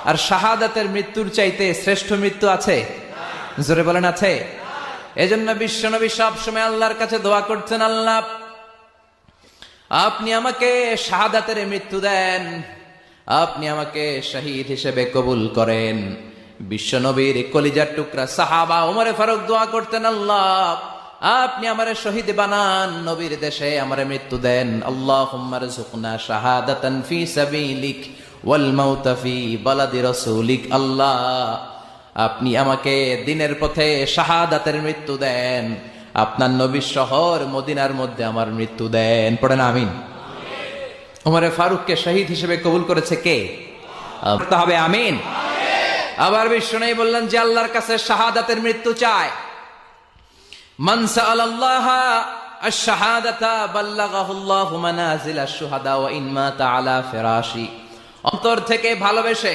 আর শাহাদাতের মৃত্যুর চাইতে শ্রেষ্ঠ মৃত্যু আছে? জোরে বলেন আছে? এজন্য বিশ্বনবী সব সময় আল্লাহর কাছে দোয়া করতেন, আল্লাহ আপনি আমাকে শাহাদাতের মৃত্যু দেন, আপনি আমাকে শহীদ হিসেবে কবুল করেন। বিশ্বনবীর কলিজার টুকরা সাহাবা ওমরে ফারুক দোয়া করতেন, আল্লাহ আপনি আমারে শহীদ বানান, নবীর দেশে আমারে মৃত্যু দেন। আল্লাহুম্মা রযুকনা শাহাদাতান ফি সাবিলিক ওয়াল মাউতা ফি বালাদি রাসূলিক। আল্লাহ আপনি আমাকে দিনের পথে শাহাদাতের মৃত্যু দেন, আপনার নবীর শহর মদিনার মধ্যে আমার মৃত্যু দেন। পড়েন আমিন। ওমরে ফারুককে শহীদ হিসেবে কবুল করেছে কে? পড়তে হবে আমিন। আবার বিশ্বনবী বললেন যে আল্লাহর কাছে শাহাদাতের মৃত্যু চায়, মান সাআলাল্লাহ আশ-শাহাদাতা বাল্লাগাহুল্লাহু মানাজিলাশ শুহাদা ওয়া ইন মাতা আলা ফিরাশি। অন্তর থেকে ভালোবেসে